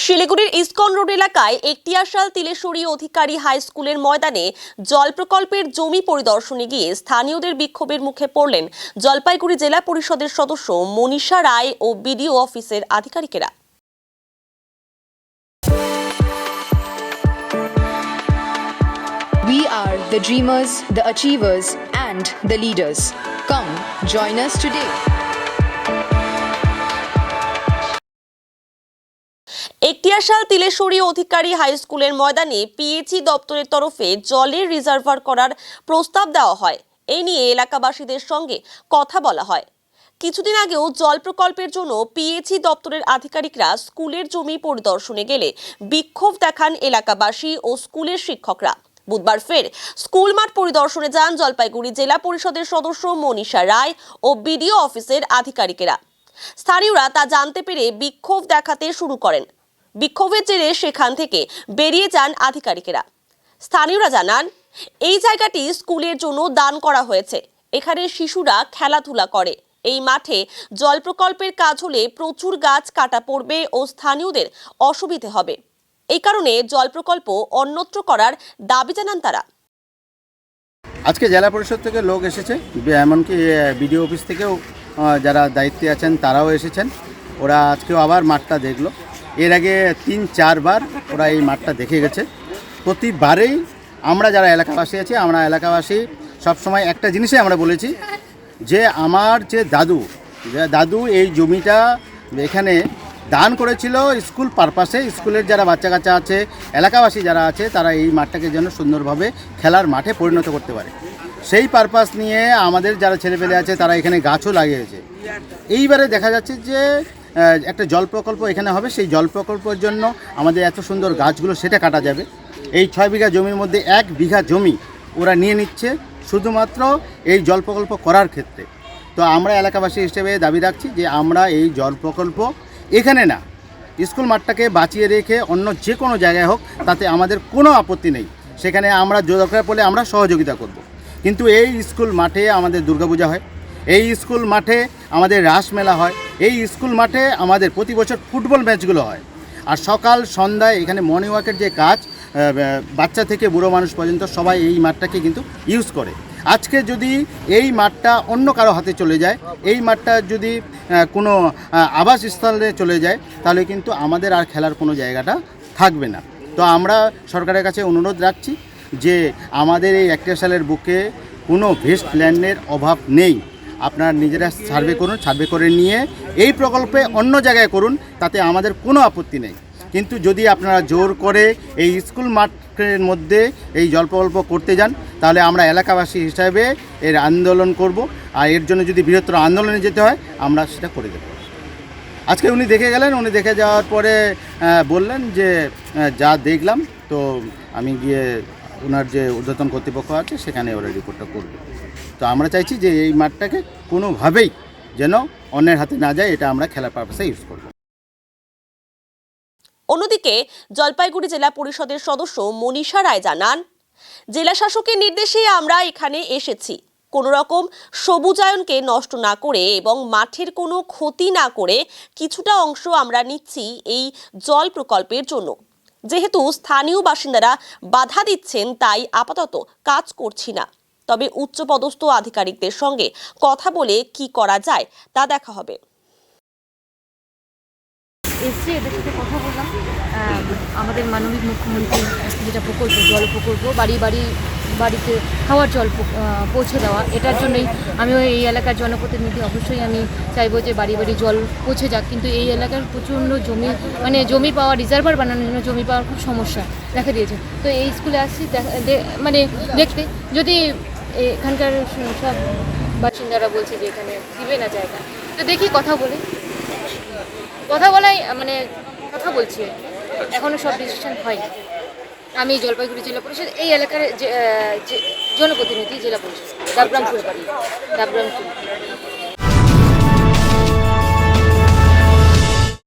শিলিগুড়ির ISKCON road এলাকায় একটিয়াশাল তিলেশ্বরী অধিকারী high স্কুলের ময়দানে জল প্রকল্পের জমি পরিদর্শনে গিয়ে স্থানীয়দের বিক্ষোভের মুখে পড়লেন জলপাইগুড়ি জেলা পরিষদের সদস্য মনীষা রায় ও বিডিও অফিসের আধিকারিকেরা। We are the dreamers, the achievers, and the leaders. Come, join us today. একটিয়াশাল তিলেশ্বরী Adhikari high স্কুলের ময়দানে পিএইচই দপ্তরের তরফে জলের রিজার্ভার করার প্রস্তাব দেওয়া হয়। এই নিয়ে এলাকাবাসীদের সঙ্গে কথা বলা হয়। কিছুদিন আগেও জল প্রকল্পের জন্য পিএইচই দপ্তরের আধিকারিকরা স্কুলের জমি পরিদর্শনে গেলে বিক্ষোভ দেখান এলাকাবাসী ও স্কুলের শিক্ষকরা। বুধবার ফের স্কুল মাঠ পরিদর্শনে যান জলপাইগুড়ি জেলা পরিষদের সদস্য মনীষা রায় ও বিডিও অফিসের আধিকারিকেরা। স্থানীয়রা তা জানতে পেরে বিক্ষোভ দেখাতে শুরু করেন। বিক্ষোভের জেরে সেখান থেকে বেরিয়ে যান আধিকারিকেরা। স্থানীয়রা জানান, এই জায়গাটি স্কুলের জন্য দান করা হয়েছে। এখানে শিশুরা খেলাধুলা করে। এই মাঠে জল প্রকল্পের কাজ হলে প্রচুর গাছ কাটা পড়বে ও স্থানীয়দের অসুবিধে হবে। এই কারণে জল প্রকল্প অন্যত্র করার দাবি জানান তারা। আজকে জেলা পরিষদ থেকে লোক এসেছে, এমনকি বিডিও অফিস থেকেও যারা দায়িত্বে আছেন তারাও এসেছেন। ওরা আজকেও আবার মাঠটা দেখলো। এর আগে 3-4 বার ওরা এই মাঠটা দেখে গেছে। প্রতিবারেই আমরা যারা এলাকাবাসী আছি, আমরা এলাকাবাসী সবসময় একটা জিনিসই আমরা বলেছি যে আমার যে দাদু এই জমিটা এখানে দান করেছিল স্কুল পারপাসে। স্কুলের যারা বাচ্চা কাচ্চা আছে, এলাকাবাসী যারা আছে, তারা এই মাঠটাকে যেন সুন্দরভাবে খেলার মাঠে পরিণত করতে পারে, সেই পারপাস নিয়ে আমাদের যারা ছেলেপেলে আছে তারা এখানে গাছও লাগিয়েছে। এইবারে দেখা যাচ্ছে যে একটা জল প্রকল্প এখানে হবে, সেই জল প্রকল্পের জন্য আমাদের এত সুন্দর গাছগুলো সেটা কাটা যাবে। এই 6 বিঘা জমির মধ্যে 1 বিঘা জমি ওরা নিয়ে নিচ্ছে শুধুমাত্র এই জল প্রকল্প করার ক্ষেত্রে। তো আমরা এলাকাবাসী হিসেবে দাবি রাখছি যে আমরা এই জল প্রকল্প এখানে না, স্কুল মাঠটাকে বাঁচিয়ে রেখে অন্য যে কোনো জায়গায় হোক তাতে আমাদের কোনো আপত্তি নেই। সেখানে আমরা দরকার পড়লে আমরা সহযোগিতা করব। কিন্তু এই স্কুল মাঠে আমাদের দুর্গাপূজা হয়, এই স্কুল মাঠে আমাদের রাসমেলা হয়, এই স্কুল মাঠে আমাদের প্রতি বছর ফুটবল ম্যাচগুলো হয়। আর সকাল সন্ধ্যায় এখানে মর্নিং ওয়াকের যে কাজ, বাচ্চা থেকে বুড়ো মানুষ পর্যন্ত সবাই এই মাঠটাকে কিন্তু ইউজ করে। আজকে যদি এই মাঠটা অন্য কারো হাতে চলে যায়, এই মাঠটা যদি কোনো আবাসস্থলে চলে যায়, তাহলে কিন্তু আমাদের আর খেলার কোনো জায়গাটা থাকবে না। তো আমরা সরকারের কাছে অনুরোধ রাখছি যে আমাদের এই একটিয়াশালের বুকে কোনো ভেস্ট ল্যান্ডের অভাব নেই। আপনারা নিজেরা সার্ভে করুন, সার্ভে করে নিয়ে এই প্রকল্পে অন্য জায়গায় করুন, তাতে আমাদের কোনো আপত্তি নেই। কিন্তু যদি আপনারা জোর করে এই স্কুল মাঠের মধ্যে এই জল প্রকল্প করতে যান, তাহলে আমরা এলাকাবাসী হিসাবে এর আন্দোলন করব। আর এর জন্য যদি বৃহত্তর আন্দোলনে যেতে হয় আমরা সেটা করে দেব। আজকে উনি দেখে গেলেন, উনি দেখে যাওয়ার পরে বললেন যে যা দেখলাম, তো আমি গিয়ে ওনার যে ঊর্ধ্বতন কর্তৃপক্ষ আছে সেখানে ওরা রিপোর্টটা করবে। তো আমরা চাইছি যে এই মাঠটাকে কোনোভাবেই যেন অন্যের হাতে না যায়, এটা আমরা খেলার পারপাসে ইউজ করব। অন্যদিকে জলপাইগুড়ি জেলা পরিষদের সদস্য মনীষা রায় জানান, জেলা শাসকের নির্দেশে আমরা এখানে এসেছি। কোনো রকম সবুজায়নকে নষ্ট না করে এবং মাঠের কোনো ক্ষতি না করে কিছুটা অংশ আমরা নিচ্ছি এই জল প্রকল্পের জন্য। যেহেতু স্থানীয় বাসিন্দারা বাধা দিচ্ছেন, তাই আপাতত কাজ করছি না। তবে উচ্চপদস্থ আধিকারিকদের সঙ্গে কথা বলে কি করা যায় তা দেখা হবে। এসে এদের সাথে কথা বললাম। আমাদের মাননীয় মুখ্যমন্ত্রী যেটা প্রকল্প, জল প্রকল্প, বাড়িতে খাওয়ার জল পৌঁছে দেওয়া, এটার জন্যই আমি এই এলাকার জনপ্রতিনিধি, অবশ্যই আমি চাইবো যে বাড়ি জল পৌঁছে যাক। কিন্তু এই এলাকার প্রচণ্ড জমি পাওয়া, রিজার্ভার বানানোর জন্য জমি পাওয়ার খুব সমস্যা দেখা দিয়েছে। তো এই স্কুলে আসছি দেখতে, যদি এখানকার সব বাসিন্দারা বলছে যে এখানে দিবে না জায়গা, তো দেখি কথা কথা বলছি। এখনও সব ডিসিশন হয়নি। আমি জলপাইগুড়ি জেলা পরিষদ এই এলাকার জনপ্রতিনিধি, জেলা পরিষদ ডাবগ্রাম ফুলবাড়ি।